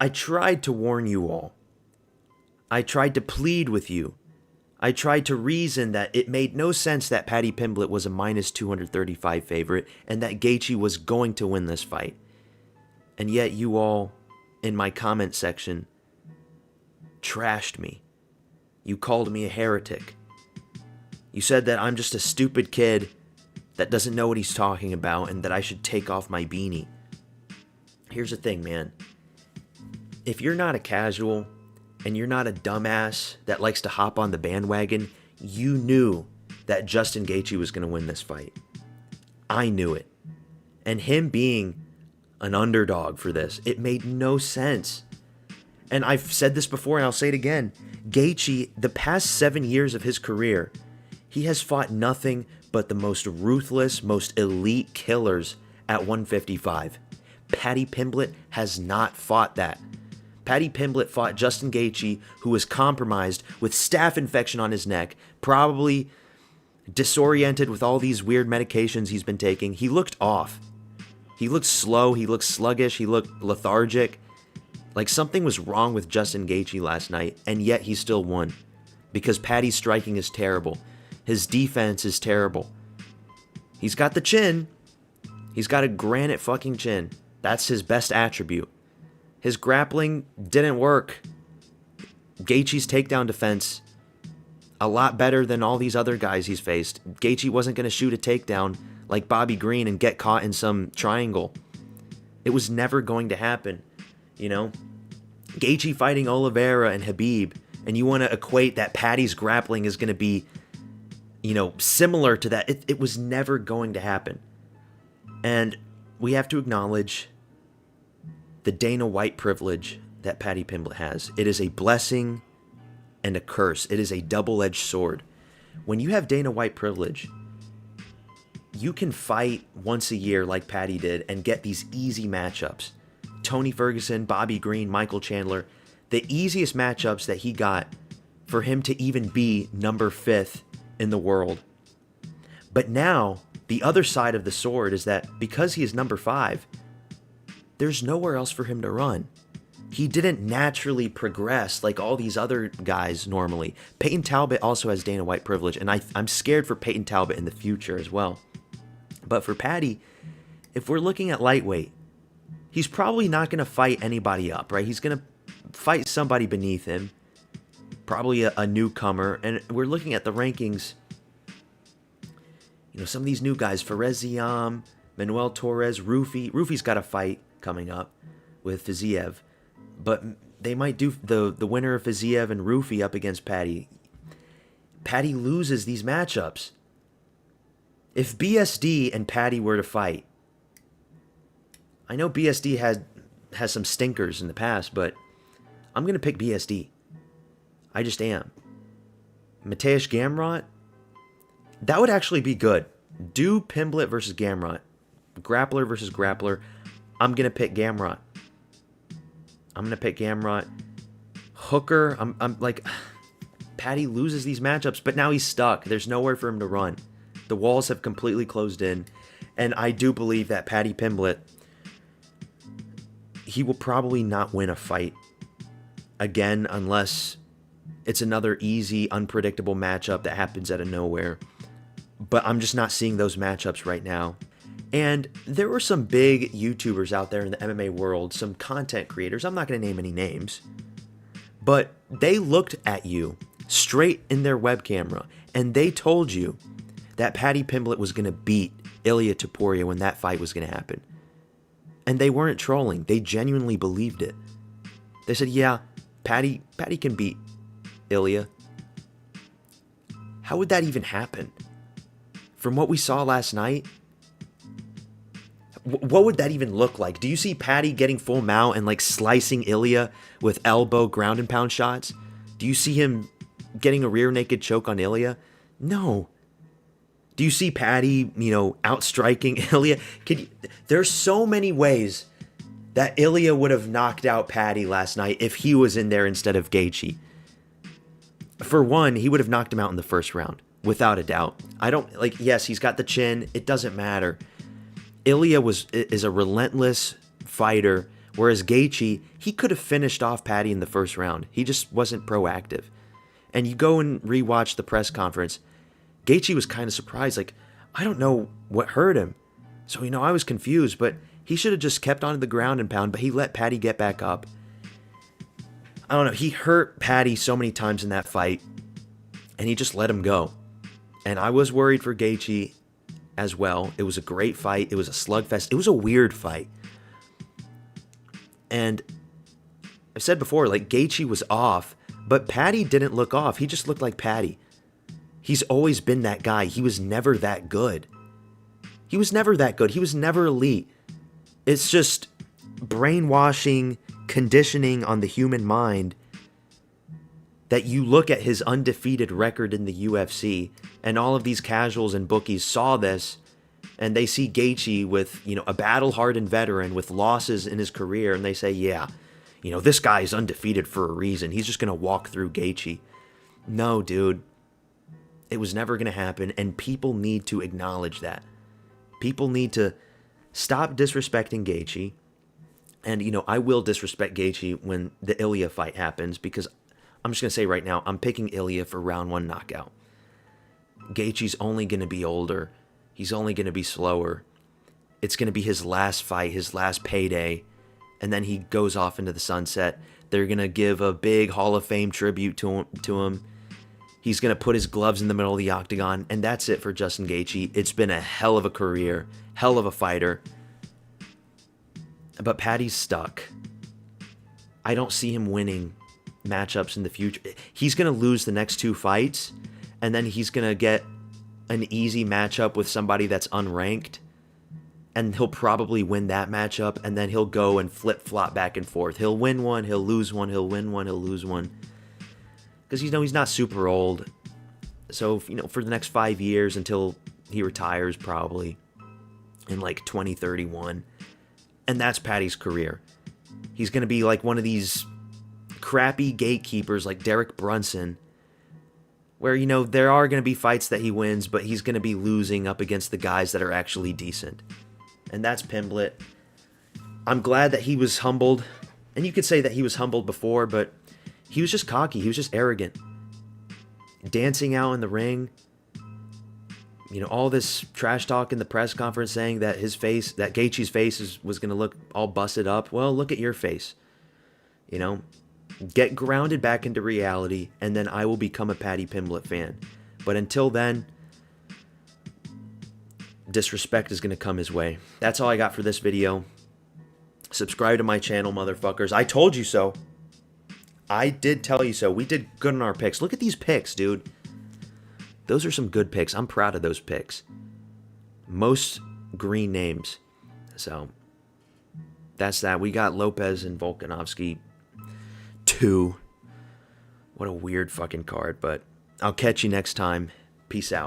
I tried to warn you all. I tried to plead with you. I tried to reason that it made no sense that Paddy Pimblett was a minus 235 favorite and that Gaethje was going to win this fight. And yet you all, in my comment section, trashed me. You called me a heretic. You said that I'm just a stupid kid that doesn't know what he's talking about and that I should take off my beanie. Here's the thing, man. If you're not a casual and you're not a dumbass that likes to hop on the bandwagon, you knew that Justin Gaethje was going to win this fight. I knew it. And him being an underdog for this, it made no sense. And I've said this before and I'll say it again. Gaethje, the past 7 years of his career, he has fought nothing but the most ruthless, most elite killers at 155. Paddy Pimblett has not fought that. Paddy Pimblett fought Justin Gaethje, who was compromised with staph infection on his neck, probably disoriented with all these weird medications he's been taking. He looked off. He looked slow, he looked sluggish, he looked lethargic. Like something was wrong with Justin Gaethje last night, and yet he still won. Because Paddy's striking is terrible. His defense is terrible. He's got the chin. He's got a granite fucking chin. That's his best attribute. His grappling didn't work. Gaethje's takedown defense, a lot better than all these other guys he's faced. Gaethje wasn't going to shoot a takedown like Bobby Green and get caught in some triangle. It was never going to happen, you know? Gaethje fighting Oliveira and Khabib, and you want to equate that Paddy's grappling is going to be, you know, similar to that. It was never going to happen. And we have to acknowledge the Dana White privilege that Paddy Pimblett has. It is a blessing and a curse. It is a double-edged sword. When you have Dana White privilege, you can fight once a year like Paddy did and get these easy matchups. Tony Ferguson, Bobby Green, Michael Chandler, the easiest matchups that he got for him to even be number 5th in the world. But now, the other side of the sword is that because he is number 5, there's nowhere else for him to run. He didn't naturally progress like all these other guys normally. Peyton Talbot also has Dana White privilege, and I'm scared for Peyton Talbot in the future as well. But for Paddy, if we're looking at lightweight, he's probably not going to fight anybody up, right? He's going to fight somebody beneath him, probably a newcomer. And we're looking at the rankings. You know, some of these new guys, Fares Ziam, Manuel Torres, Rufi. Rufi's got a fight coming up with Fiziev. But they might do the winner of Fiziev and Rufi up against Paddy. Paddy loses these matchups. If BSD and Paddy were to fight, I know BSD has some stinkers in the past, but I'm going to pick BSD. I just am. Mateusz Gamrot, that would actually be good. Do Pimblett versus Gamrot. Grappler versus grappler. I'm going to pick Gamrot. Hooker, I'm like, Paddy loses these matchups, but now he's stuck. There's nowhere for him to run. The walls have completely closed in. And I do believe that Paddy Pimblett, he will probably not win a fight again unless it's another easy, unpredictable matchup that happens out of nowhere. But I'm just not seeing those matchups right now. And there were some big YouTubers out there in the MMA world, some content creators, I'm not going to name any names, but they looked at you straight in their web camera and they told you that Paddy Pimblett was going to beat Ilia Topuria when that fight was going to happen. And they weren't trolling. They genuinely believed it. They said, yeah, Paddy can beat Ilia. How would that even happen? From what we saw last night, what would that even look like? Do you see Paddy getting full mount and like slicing Ilia with elbow ground and pound shots? Do you see him getting a rear naked choke on Ilia? No. Do you see Paddy, outstriking Ilia? There's so many ways that Ilia would have knocked out Paddy last night if he was in there instead of Gaethje. For one, he would have knocked him out in the first round, without a doubt. Yes, he's got the chin. It doesn't matter. Ilia is a relentless fighter Whereas Gaethje, he could have finished off Paddy in the first round. He just wasn't proactive. And you go and rewatch the press conference. Gaethje was kind of surprised. Like, I don't know what hurt him. So, I was confused. But he should have just kept on the ground and pound. But he let Paddy get back up. I don't know. He hurt Paddy so many times in that fight. And he just let him go. And I was worried for Gaethje as well. It was a great fight. It was a slugfest. It was a weird fight. And I've said before, like, Gaethje was off, but Paddy didn't look off. He just looked like Paddy. He's always been that guy. He was never that good. He was never that good. He was never elite. It's just brainwashing, conditioning on the human mind that you look at his undefeated record in the UFC, and all of these casuals and bookies saw this, and they see Gaethje with, a battle-hardened veteran with losses in his career, and they say, yeah, this guy is undefeated for a reason. He's just going to walk through Gaethje. No, dude. It was never going to happen, and people need to acknowledge that. People need to stop disrespecting Gaethje, and, I will disrespect Gaethje when the Ilya fight happens, because I'm just going to say right now, I'm picking Ilya for round 1 knockout. Gaethje's only going to be older. He's only going to be slower. It's going to be his last fight, his last payday, and then he goes off into the sunset. They're going to give a big Hall of Fame tribute to him. He's going to put his gloves in the middle of the octagon, and that's it for Justin Gaethje. It's been a hell of a career, hell of a fighter. But Paddy's stuck. I don't see him winning matchups in the future. He's going to lose the next 2 fights, and then he's going to get an easy matchup with somebody that's unranked, and he'll probably win that matchup, and then he'll go and flip-flop back and forth. He'll win one, he'll lose one, he'll win one, he'll lose one. Because, he's not super old. So, for the next 5 years until he retires probably in like 2031. And that's Paddy's career. He's going to be like one of these crappy gatekeepers like Derek Brunson, where, there are going to be fights that he wins, but he's going to be losing up against the guys that are actually decent. And that's Pimblett. I'm glad that he was humbled. And you could say that he was humbled before, but he was just cocky. He was just arrogant. Dancing out in the ring. All this trash talk in the press conference saying that that Gaethje's face was going to look all busted up. Well, look at your face. Get grounded back into reality, and then I will become a Paddy Pimblett fan. But until then, disrespect is going to come his way. That's all I got for this video. Subscribe to my channel, motherfuckers. I told you so. I did tell you so. We did good on our picks. Look at these picks, dude. Those are some good picks. I'm proud of those picks. Most green names. So, that's that. We got Lopez and Volkanovski 2. What a weird fucking card, but I'll catch you next time. Peace out.